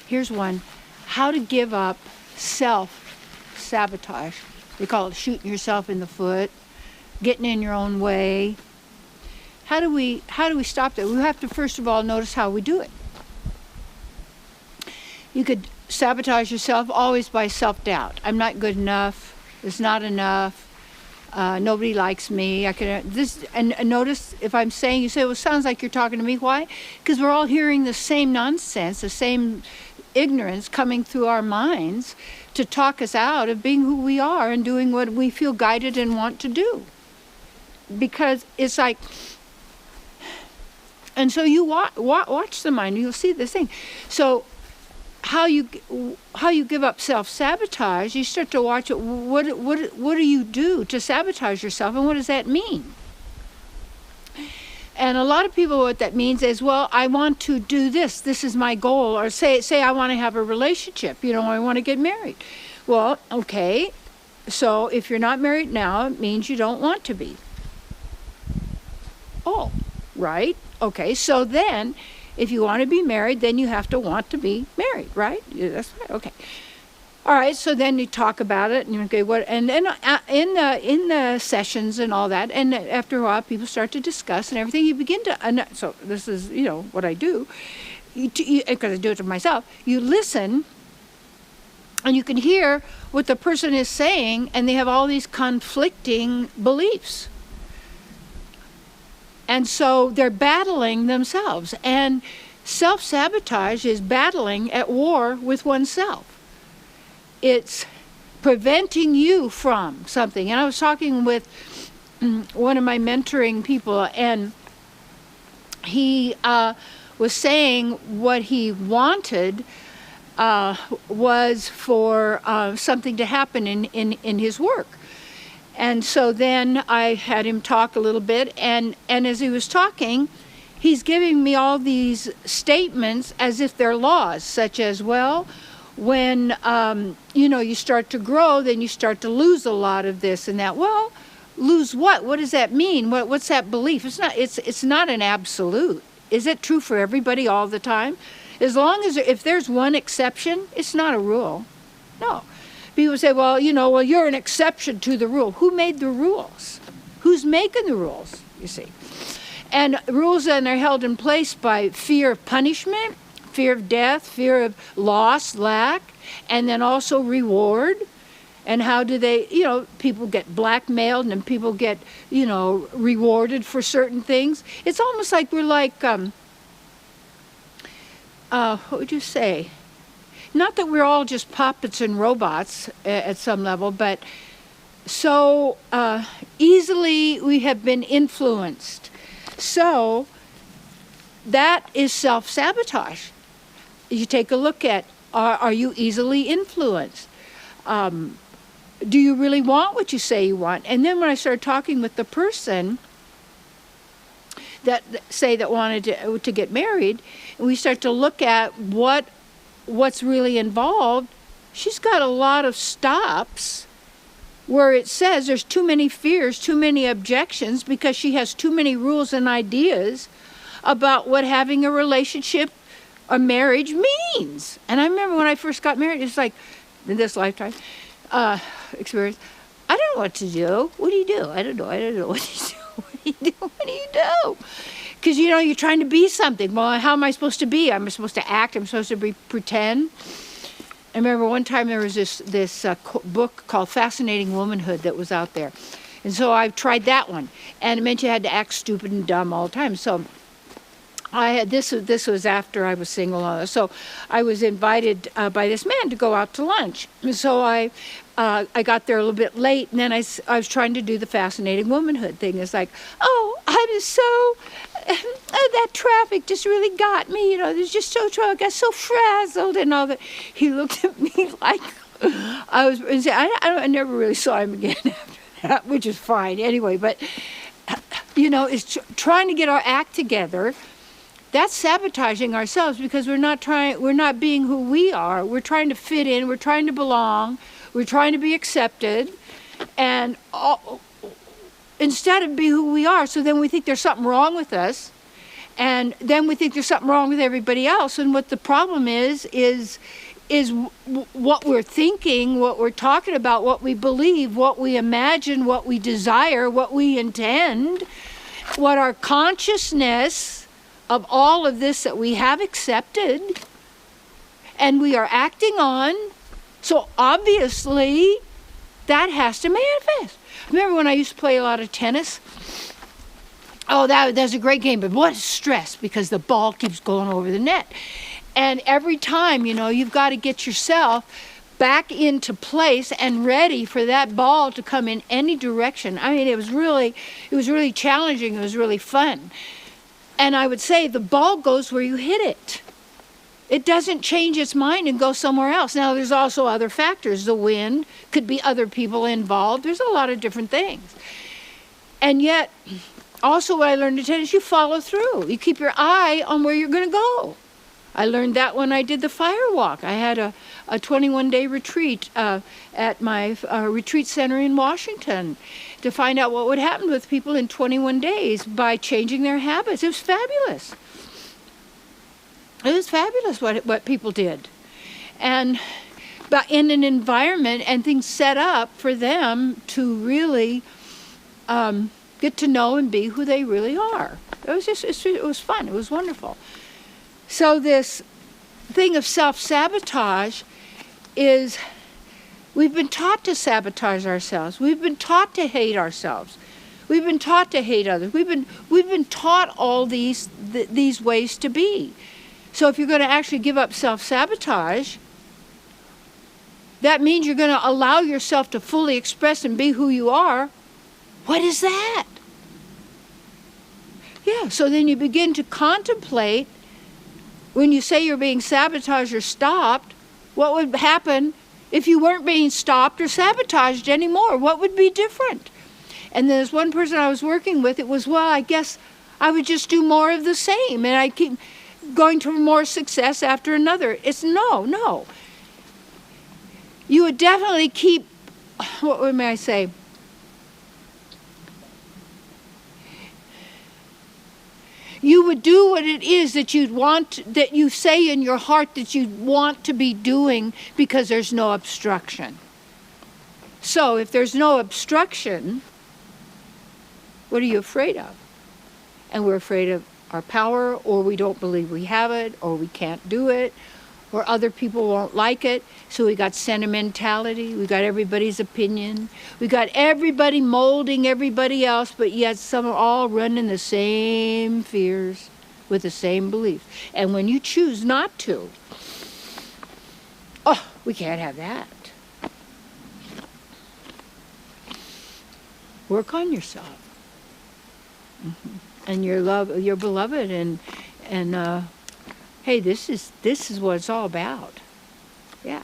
Here's one. How to give up self-sabotage. They call it shooting yourself in the foot, getting in your own way. How do we stop that? We have to first of all notice how we do it. You could sabotage yourself always by self-doubt. I'm not good enough. It's not enough. Nobody likes me. And notice if I'm saying, you say, well, it sounds like you're talking to me. Why? Because we're all hearing the same nonsense, the same ignorance coming through our minds to talk us out of being who we are and doing what we feel guided and want to do. Because it's like, and so you watch the mind, you'll see this thing. So how you give up self-sabotage, you start to watch it. What do you do to sabotage yourself, and what does that mean? And a lot of people, what that means is, well, I want to do this. This is my goal. Or say I want to have a relationship. I want to get married. Well, okay. So if you're not married now, it means you don't want to be. Oh, right. Okay. So then, if you want to be married, then you have to want to be married, right? Yeah, that's right. Okay. All right. So then you talk about it, and okay, what? And then in the sessions and all that, and after a while, people start to discuss and everything. You begin to. So this is what I do, because I do it to myself. You listen, and you can hear what the person is saying, and they have all these conflicting beliefs. And so they're battling themselves. And self-sabotage is battling at war with oneself. It's preventing you from something. And I was talking with one of my mentoring people, and he was saying what he wanted was for something to happen in his work. And so then I had him talk a little bit, and as he was talking, he's giving me all these statements as if they're laws, such as, well, when you start to grow, then you start to lose a lot of this and that. Well, lose what? What does that mean? What's that belief? It's not an absolute. Is it true for everybody all the time? As long as if there's one exception, it's not a rule. No. People say, well, you're an exception to the rule. Who made the rules? Who's making the rules, you see? And rules then are held in place by fear of punishment, fear of death, fear of loss, lack, and then also reward. And how do they, people get blackmailed and people get, rewarded for certain things. It's almost like we're like, what would you say? Not that we're all just puppets and robots at some level, but so easily we have been influenced. So that is self-sabotage. You take a look at, are you easily influenced? Do you really want what you say you want? And then when I started talking with the person that wanted to get married, and we start to look at what's really involved, she's got a lot of stops where it says there's too many fears, too many objections, because she has too many rules and ideas about what having a relationship, a marriage means. And I remember when I first got married, it's like, in this lifetime experience, I don't know what to do. What do you do? I don't know what to do. What do you do? Because, you're trying to be something. Well, how am I supposed to be? I'm supposed to act. I'm supposed to pretend. I remember one time there was this book called Fascinating Womanhood that was out there. And so I tried that one. And it meant you had to act stupid and dumb all the time. So this was after I was single. So I was invited by this man to go out to lunch. So I got there a little bit late, and then I was trying to do the Fascinating Womanhood thing. It's like, oh, I'm so, that traffic just really got me, there's just so trouble. I got so frazzled and all that. He looked at me like I never really saw him again after that, which is fine anyway. But, it's trying to get our act together. That's sabotaging ourselves, because we're not being who we are. We're trying to fit in. We're trying to belong. We're trying to be accepted, and instead of be who we are. So then we think there's something wrong with us, And then we think there's something wrong with everybody else. And what the problem is what we're thinking, what we're talking about, what we believe, what we imagine, what we desire, what we intend, what our consciousness of all of this that we have accepted and we are acting on. So obviously that has to manifest. Remember when I used to play a lot of tennis? Oh, that's a great game, but what stress, because the ball keeps going over the net. And every time, you've got to get yourself back into place and ready for that ball to come in any direction. I mean, it was really challenging. It was really fun. And I would say the ball goes where you hit it. It doesn't change its mind and go somewhere else. Now, there's also other factors. The wind, could be other people involved. There's a lot of different things. And yet, also what I learned in tennis, you follow through. You keep your eye on where you're going to go. I learned that when I did the fire walk. I had a 21-day retreat at my retreat center in Washington to find out what would happen with people in 21 days by changing their habits. It was fabulous. It was fabulous what people did. But in an environment and things set up for them to really get to know and be who they really are. It was fun. It was wonderful. So this thing of self-sabotage is, we've been taught to sabotage ourselves. We've been taught to hate ourselves. We've been taught to hate others. We've been taught all these ways to be. So if you're going to actually give up self-sabotage, that means you're going to allow yourself to fully express and be who you are. What is that? Yeah, so then you begin to contemplate, when you say you're being sabotaged or stopped, what would happen if you weren't being stopped or sabotaged anymore? What would be different? And there's one person I was working with, it was, well, I guess I would just do more of the same, and I keep going to more success after another. It's no. You would definitely keep, what may I say? You would do what it is that that you say in your heart that you want to be doing, because there's no obstruction. So if there's no obstruction, what are you afraid of? And we're afraid of our power, or we don't believe we have it, or we can't do it, or other people won't like it. So we got sentimentality, we got everybody's opinion, we got everybody molding everybody else, but yet some are all running the same fears with the same beliefs. And when you choose not to, we can't have that. Work on yourself. Mm-hmm. And your beloved, and hey, this is what it's all about. Yeah.